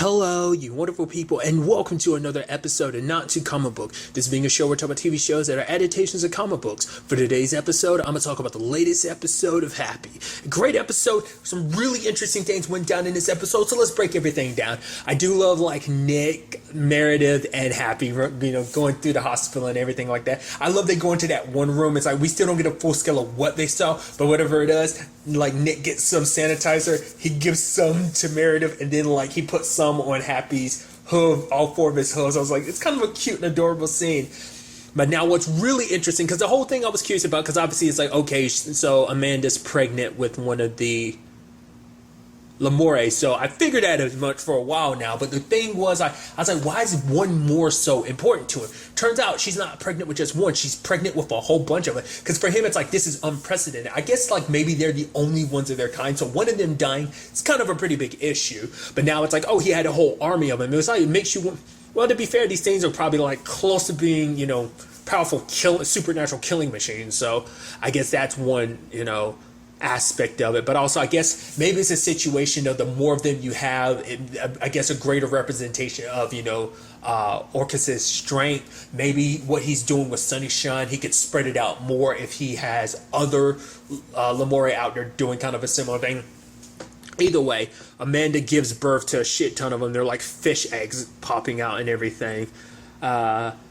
Hello, you wonderful people, and welcome to another episode of Not Too Comic Book. This being a show where we talk about TV shows that are adaptations of comic books. For today's episode, I'm going to talk about the latest episode of Happy. A great episode. Some really interesting things went down in this episode, so let's break everything down. I do love, Nick, Meredith, and Happy, going through the hospital and everything like that. I love they go into that one room. It's like we still don't get a full scale of what they saw, but whatever it is, Nick gets some sanitizer, he gives some to Meredith, and then, he puts some on Happy's hoof, all four of his hooves. I was like, it's kind of a cute and adorable scene. But now what's really interesting, because the whole thing I was curious about, because obviously it's okay, so Amanda's pregnant with one of the Lamore, so I figured that as much for a while now, but the thing was, I was like, why is one more so important to him? Turns out she's not pregnant with just one, she's pregnant with a whole bunch of it, because for him it's this is unprecedented. I guess maybe they're the only ones of their kind, so one of them dying is kind of a pretty big issue, but now it's he had a whole army of them. It makes you, well, to be fair, these things are probably close to being, powerful supernatural killing machines, so I guess that's one, aspect of it. But also I guess maybe it's a situation of the more of them you have, I guess a greater representation of Orcus's strength. Maybe what he's doing with Sunny Shine, he could spread it out more if he has other Lamore out there doing kind of a similar thing. Either way, Amanda gives birth to a shit ton of them. They're like fish eggs popping out and everything.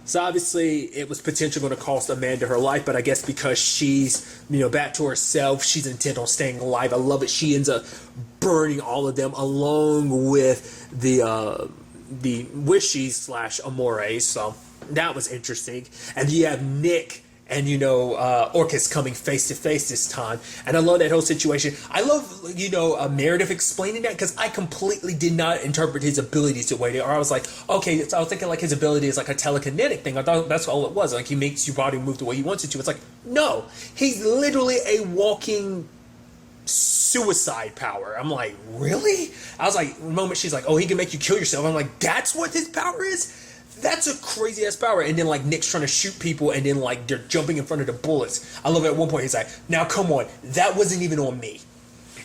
So obviously it was potentially going to cost Amanda her life, but I guess because she's, back to herself, she's intent on staying alive. I love it. She ends up burning all of them along with the Wishies / Amores. So that was interesting. And you have Nick and Orcus coming face to face this time, and I love that whole situation. I love Meredith explaining that, because I completely did not interpret his abilities the way they are. I was like, okay, so I was thinking his ability is a telekinetic thing. I thought that's all it was. He makes your body move the way he wants it to. It's no, he's literally a walking suicide power. I'm like, really? I was like, the moment she's like, oh, he can make you kill yourself, I'm like, that's what his power is? That's a crazy ass power. And then Nick's trying to shoot people, and then they're jumping in front of the bullets. I love it. At one point he's like, now come on, that wasn't even on me.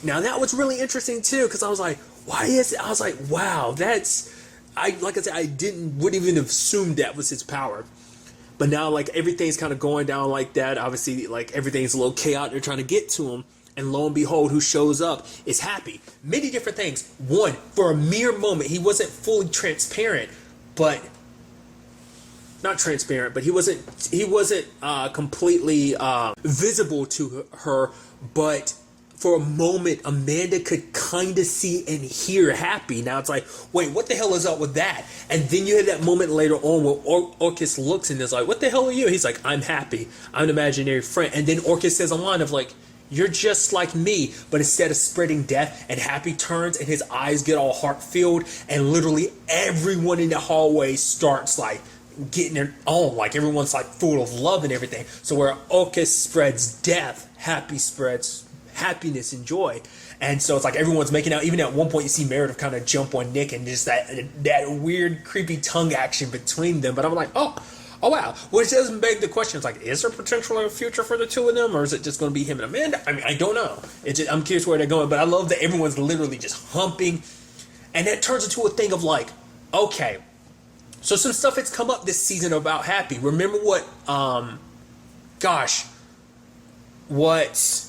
Now that was really interesting too, because I was like, why is it? I was like, wow, that's, I wouldn't even have assumed that was his power. But now everything's kind of going down like that. Obviously everything's a little chaotic. They're trying to get to him. And lo and behold, who shows up is Happy. Many different things. One, for a mere moment, he wasn't fully transparent, but not transparent, but he wasn't completely visible to her, but for a moment Amanda could kind of see and hear Happy. Now it's wait, what the hell is up with that? And then you have that moment later on where Orcus looks and is what the hell are you? He's like, I'm Happy, I'm an imaginary friend. And then Orcus says a line of you're just like me, but instead of spreading death, and Happy turns and his eyes get all heart-filled, and literally everyone in the hallway starts getting it on, everyone's full of love and everything. So where Orcus spreads death, Happy spreads happiness and joy. And so it's everyone's making out. Even at one point you see Meredith kind of jump on Nick, and just that weird creepy tongue action between them. But I'm like, oh wow, which doesn't beg the question. It's is there potential a future for the two of them, or is it just going to be him and Amanda? I mean, I don't know. I'm curious where they're going, but I love that everyone's literally just humping, and that turns into a thing of okay, so some stuff has come up this season about Happy. Remember what, what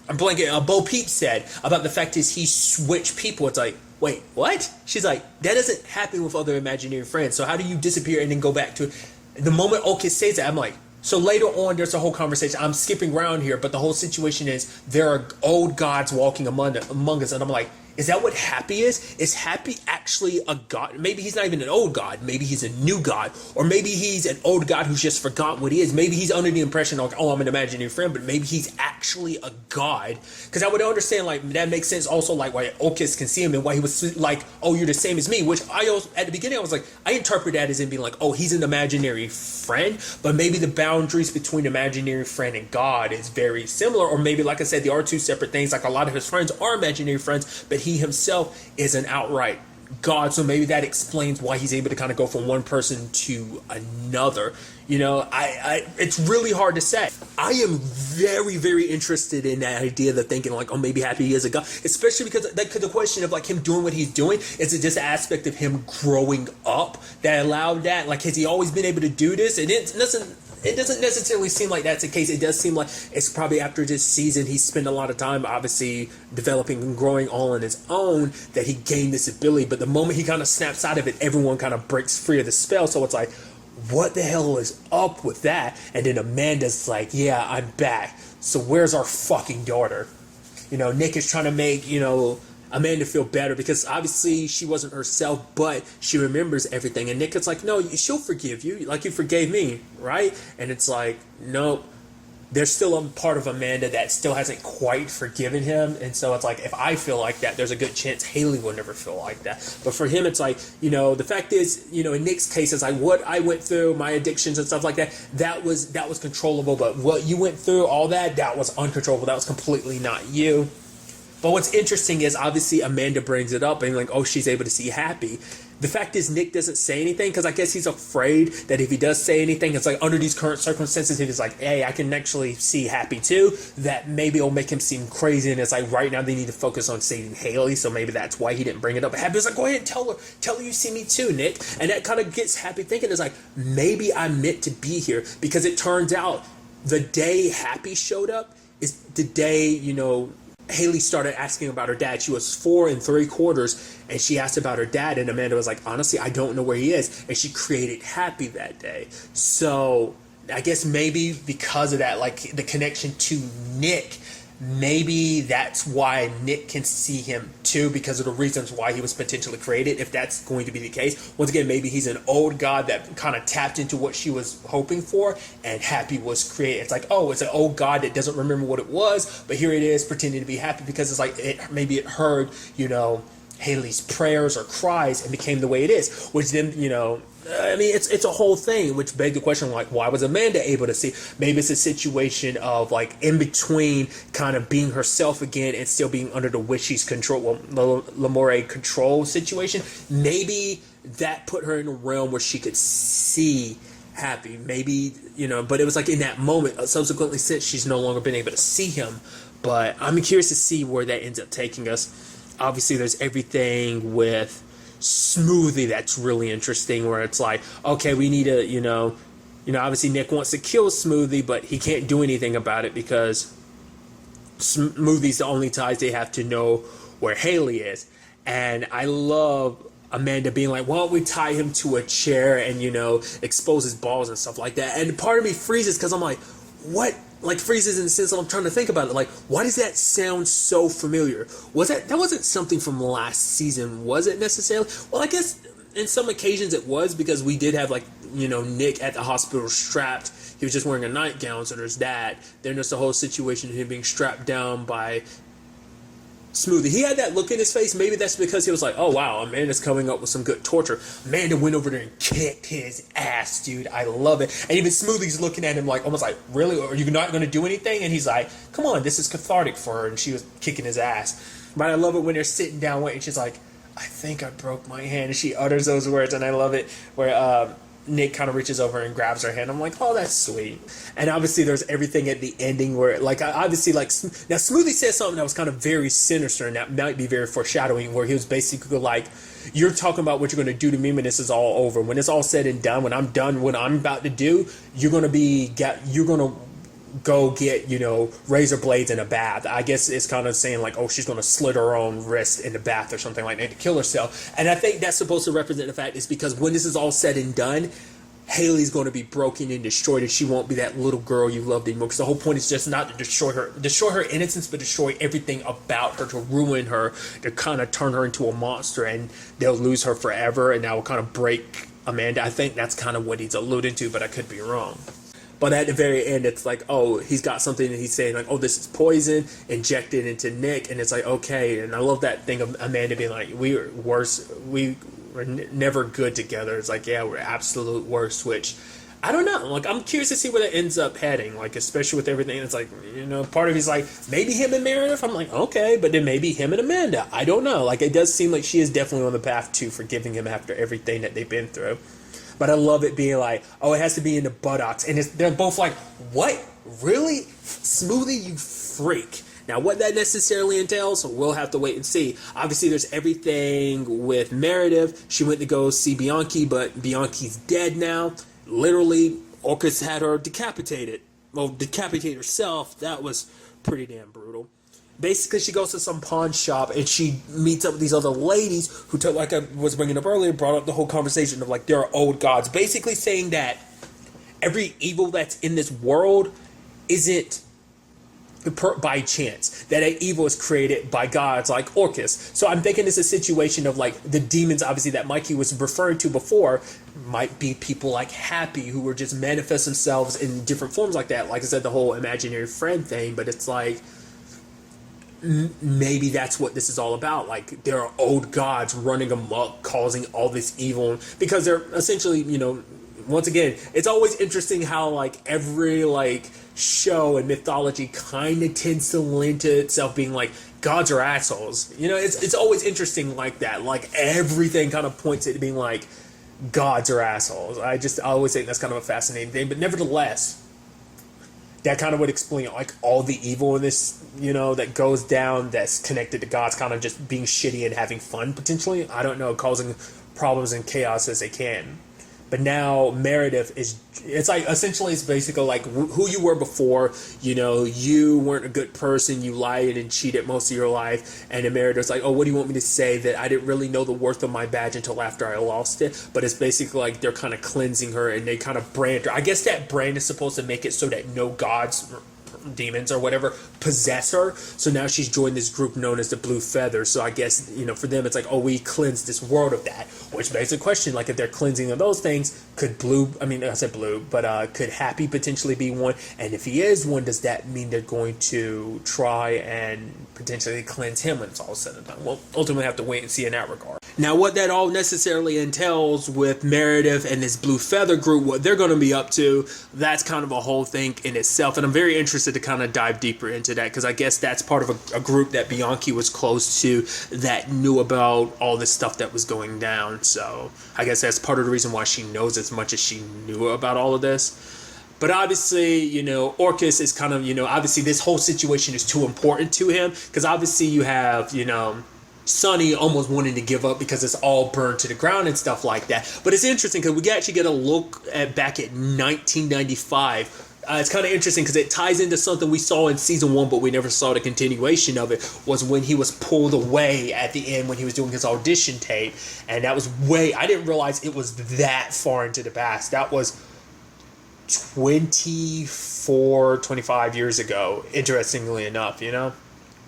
I'm blanking, Bo Peep said about the fact is he switched people. It's wait, what? She's that doesn't happen with other imaginary friends. So how do you disappear and then go back to the moment Orcus says that? I'm so later on there's a whole conversation. I'm skipping around here, but the whole situation is there are old gods walking among us, and I'm is that what Happy is? Is Happy actually a god? Maybe he's not even an old god. Maybe he's a new god. Or maybe he's an old god who's just forgot what he is. Maybe he's under the impression oh, I'm an imaginary friend, but maybe he's actually a god. Because I would understand, that makes sense also, why Orcus can see him and why he was oh, you're the same as me. Which I also, at the beginning, I was I interpret that as him being oh, he's an imaginary friend. But maybe the boundaries between imaginary friend and god is very similar. Or maybe, like I said, they are two separate things. A lot of his friends are imaginary friends, but he himself is an outright God, so maybe that explains why he's able to kind of go from one person to another. You know, it's really hard to say. I am very, very interested in that idea, the thinking like, oh, maybe Happy is a God, especially because the question of like him doing what he's doing, is it just an aspect of him growing up that allowed that? Like, has he always been able to do this? And it doesn't necessarily seem like that's the case. It does seem like it's probably after this season he spent a lot of time obviously developing and growing all on his own that he gained this ability. But the moment he kind of snaps out of it, everyone kind of breaks free of the spell. So it's like, what the hell is up with that? And then Amanda's like, yeah, I'm back. So where's our fucking daughter? You know, Nick is trying to make, you know, Amanda feel better because obviously she wasn't herself, but she remembers everything. And Nick is like, no, she'll forgive you like you forgave me, right? And it's like, no, there's still a part of Amanda that still hasn't quite forgiven him. And so it's like, if I feel like that, there's a good chance Haley will never feel like that. But for him, it's like, you know, the fact is, you know, in Nick's case, it's like what I went through, my addictions and stuff like that, that was controllable. But what you went through, all that was uncontrollable. That was completely not you. But what's interesting is obviously Amanda brings it up and like, oh, she's able to see Happy. The fact is Nick doesn't say anything because I guess he's afraid that if he does say anything, it's like under these current circumstances, he's like, hey, I can actually see Happy too. That maybe it'll make him seem crazy. And it's like right now they need to focus on saving Haley. So maybe that's why he didn't bring it up. But Happy's like, go ahead and tell her you see me too, Nick. And that kind of gets Happy thinking, it's like, maybe I'm meant to be here because it turns out the day Happy showed up is the day, you know, Haley started asking about her dad. She was 4 3/4 and she asked about her dad, and Amanda was like, honestly, I don't know where he is. And she created Happy that day. So I guess maybe because of that, like the connection to Nick, maybe that's why Nick can see him too, because of the reasons why he was potentially created, if that's going to be the case. Once again, maybe he's an old god that kind of tapped into what she was hoping for, and Happy was created. It's like, oh, it's an old god that doesn't remember what it was, but here it is pretending to be happy because it's like maybe it heard, you know, Haley's prayers or cries and became the way it is, which then, you know, I mean, it's a whole thing, which begs the question, like, why was Amanda able to see? Maybe it's a situation of, like, in between kind of being herself again and still being under the witchy's control, well, Lamore control situation. Maybe that put her in a realm where she could see Happy. Maybe, you know, but it was like in that moment, subsequently since she's no longer been able to see him. But I'm curious to see where that ends up taking us. Obviously, there's everything with Smoothie that's really interesting, where it's like, okay, we need to, you know, obviously Nick wants to kill Smoothie, but he can't do anything about it because Smoothie's the only ties they have to know where Haley is. And I love Amanda being like, why don't we tie him to a chair and, you know, expose his balls and stuff like that. And part of me freezes because I'm like, what? Like freezes in the sense that I'm trying to think about it. Like, why does that sound so familiar? That wasn't something from last season, was it necessarily? Well, I guess in some occasions it was, because we did have, like, you know, Nick at the hospital strapped. He was just wearing a nightgown, so there's that. Then there's the whole situation of him being strapped down by Smoothie. He had that look in his face. Maybe that's because he was like, oh wow, Amanda's coming up with some good torture. Amanda went over there and kicked his ass, dude. I love it. And even Smoothie's looking at him like, almost like, really? Are you not going to do anything? And he's like, come on, this is cathartic for her. And she was kicking his ass. But I love it when they're sitting down waiting. She's like, I think I broke my hand. And she utters those words. And I love it where Nick kind of reaches over and grabs her hand. I'm like, oh, that's sweet. And obviously there's everything at the ending where, like, obviously, like, now Smoothie said something that was kind of very sinister, and that might be very foreshadowing, where he was basically like, you're talking about what you're going to do to me when this is all over. When it's all said and done, when I'm done what I'm about to do, you're going to go get, you know, razor blades in a bath. I guess it's kind of saying like, oh, she's going to slit her own wrist in the bath or something like that to kill herself. And I think that's supposed to represent the fact is because when this is all said and done, Haley's going to be broken and destroyed, and she won't be that little girl you loved anymore. Because the whole point is just not to destroy her innocence, but destroy everything about her, to ruin her, to kind of turn her into a monster, and they'll lose her forever, and that will kind of break Amanda. I think that's kind of what he's alluding to, but I could be wrong. But at the very end, it's like, oh, he's got something that he's saying, like, oh, this is poison injected into Nick. And it's like, okay. And I love that thing of Amanda being like, we were worse. We were never good together. It's like, yeah, we're absolute worst, which I don't know. Like, I'm curious to see where that ends up heading. Like, especially with everything. It's like, part of he's like, maybe him and Meredith. I'm like, okay, but then maybe him and Amanda. I don't know. Like, it does seem like she is definitely on the path to forgiving him after everything that they've been through. But I love it being like, oh, it has to be in the buttocks, and they're both like, what? Really? Smoothie, you freak. Now, what that necessarily entails, we'll have to wait and see. Obviously, there's everything with Meredith. She went to go see Bianchi, but Bianchi's dead now. Literally, Orcus had her decapitated. Well, decapitate herself. That was pretty damn brutal. Basically, she goes to some pawn shop and she meets up with these other ladies who, like I was bringing up earlier, brought up the whole conversation of like, there are old gods. Basically saying that every evil that's in this world isn't by chance, that an evil is created by gods like Orcus. So I'm thinking it's a situation of like the demons, obviously, that Mikey was referring to before, might be people like Happy, who were just manifest themselves in different forms like that. Like I said, the whole imaginary friend thing, but it's like, maybe that's what this is all about. Like, there are old gods running amok, causing all this evil, because they're essentially, once again, it's always interesting how like every like show and mythology kind of tends to lend to itself being like gods are assholes. It's always interesting like that. Like everything kind of points it to being like gods are assholes. I always think that's kind of a fascinating thing. But nevertheless, that kind of would explain like all the evil in this, that goes down that's connected to gods kind of just being shitty and having fun potentially. I don't know, causing problems and chaos as they can. But now Meredith it's like, essentially it's basically like who you were before. You weren't a good person. You lied and cheated most of your life. And then Meredith's like, oh, what do you want me to say? That I didn't really know the worth of my badge until after I lost it. But it's basically like they're kind of cleansing her and they kind of brand her. I guess that brand is supposed to make it so that no gods, demons or whatever possess her. So now she's joined this group known as the Blue Feather. So I guess, for them it's like, oh, we cleanse this world of that, which begs the question, like if they're cleansing of those things, could Happy potentially be one? And if he is one, does that mean they're going to try and potentially cleanse him when it's all said and done? We'll ultimately have to wait and see in that regard. Now, what that all necessarily entails with Meredith and this Blue Feather group, what they're going to be up to, that's kind of a whole thing in itself. And I'm very interested to kind of dive deeper into that, because I guess that's part of a group that Bianchi was close to that knew about all this stuff that was going down. So I guess that's part of the reason why she knows as much as she knew about all of this. But obviously, Orcus is kind of, obviously this whole situation is too important to him, because obviously you have, Sonny almost wanting to give up because it's all burned to the ground and stuff like that. But it's interesting because we actually get a look back at 1995. It's kind of interesting because it ties into something we saw in season 1, but we never saw the continuation of it, was when he was pulled away at the end when he was doing his audition tape. And that was I didn't realize it was that far into the past. That was 25 years ago, interestingly enough,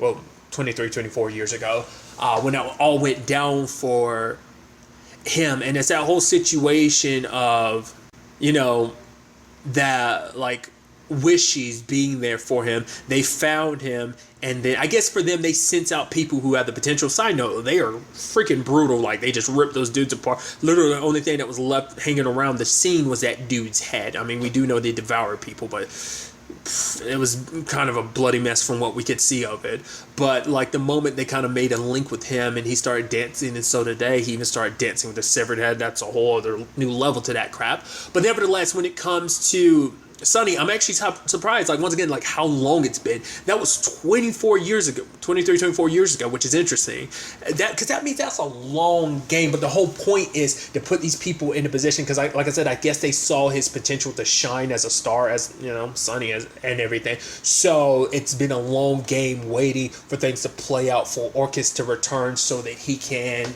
well, 24 years ago, when that all went down for him. And it's that whole situation of, that like wishes being there for him. They found him, and then I guess for them they sent out people who had the potential. Side note, they are freaking brutal. Like they just ripped those dudes apart. Literally the only thing that was left hanging around the scene was that dude's head. I mean, we do know they devour people, but it was kind of a bloody mess from what we could see of it. But like the moment they kind of made a link with him and he started dancing, and so today he even started dancing with a severed head, that's a whole other new level to that crap. But nevertheless, when it comes to Sonny, I'm actually surprised, like once again, like how long it's been. That was 24 years ago, which is interesting. Because that means that's a long game. But the whole point is to put these people in a position, because like I said, I guess they saw his potential to shine as a star, as Sonny and everything. So it's been a long game waiting for things to play out, for Orcus to return so that he can,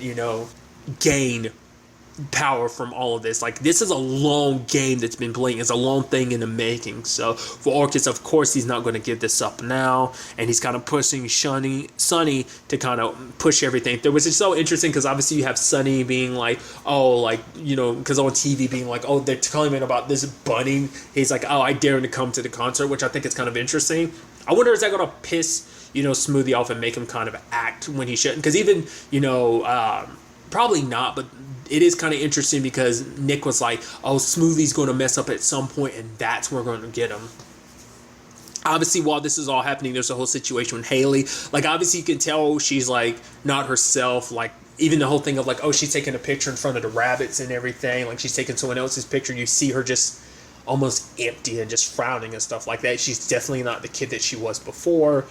gain power from all of this. Like this is a long game that's been playing. It's a long thing in the making. So for Orcus, of course, he's not going to give this up now, and he's kind of pushing Sonny to kind of push everything through, which is so interesting because obviously you have Sonny being like, oh, like because on TV being like, oh, they're telling me about this bunny. He's like, oh, I dare him to come to the concert, which I think is kind of interesting. I wonder, is that going to piss Smoothie off and make him kind of act when he shouldn't? Because even probably not, but it is kind of interesting because Nick was like, oh, Smoothie's going to mess up at some point, and that's where we're going to get him. Obviously, while this is all happening, there's a whole situation with Haley. Like, obviously, you can tell she's, like, not herself. Like, even the whole thing of, like, oh, she's taking a picture in front of the rabbits and everything. Like, she's taking someone else's picture. You see her just almost empty and just frowning and stuff like that. She's definitely not the kid that she was before.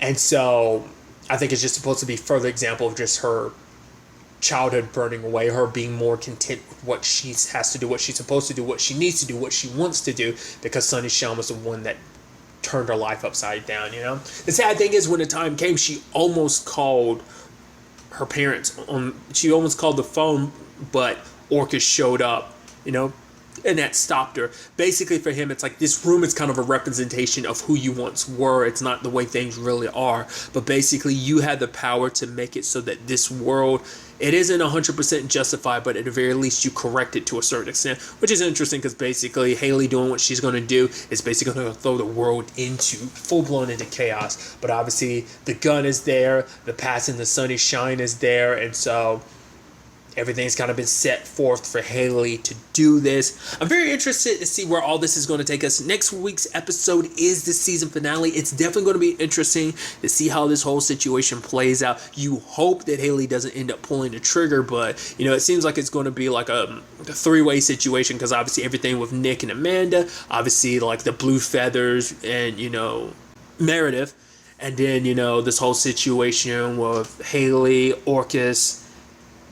And so I think it's just supposed to be further example of just her childhood burning away, her being more content with what she has to do, what she's supposed to do, what she needs to do, what she wants to do, because Sunny Shine was the one that turned her life upside down, you know? The sad thing is, when the time came, she almost called her parents she almost called the phone, but Orcus showed up, you know, and that stopped her. Basically, for him, it's like this room is kind of a representation of who you once were. It's not the way things really are, but basically you had the power to make it so that this world, it isn't 100% justified, but at the very least you correct it to a certain extent, which is interesting because basically Haley doing what she's going to do is basically going to throw the world into full-blown into chaos. But obviously the gun is there, the past and the Sunny Shine is there, and so everything's kind of been set forth for Haley to do this. I'm very interested to see where all this is going to take us. Next week's episode is the season finale. It's definitely going to be interesting to see how this whole situation plays out. You hope that Haley doesn't end up pulling the trigger, but, you know, it seems like it's going to be like a three-way situation because obviously everything with Nick and Amanda, obviously like the Blue Feathers and, you know, Meredith, and then, you know, this whole situation with Haley, Orcus,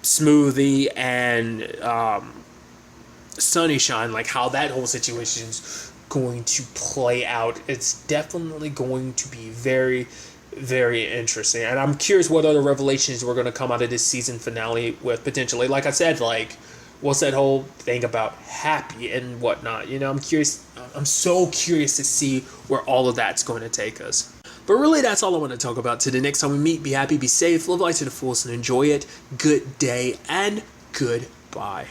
Smoothie, and Sunny Shine, like how that whole situation's going to play out. It's definitely going to be very, very interesting. And I'm curious what other revelations we're going to come out of this season finale with, potentially. Like I said, like, what's that whole thing about Happy and whatnot? You know, I'm curious. I'm so curious to see where all of that's going to take us. But really, that's all I want to talk about today. Next time we meet, be happy, be safe, live life to the fullest, and enjoy it. Good day and goodbye.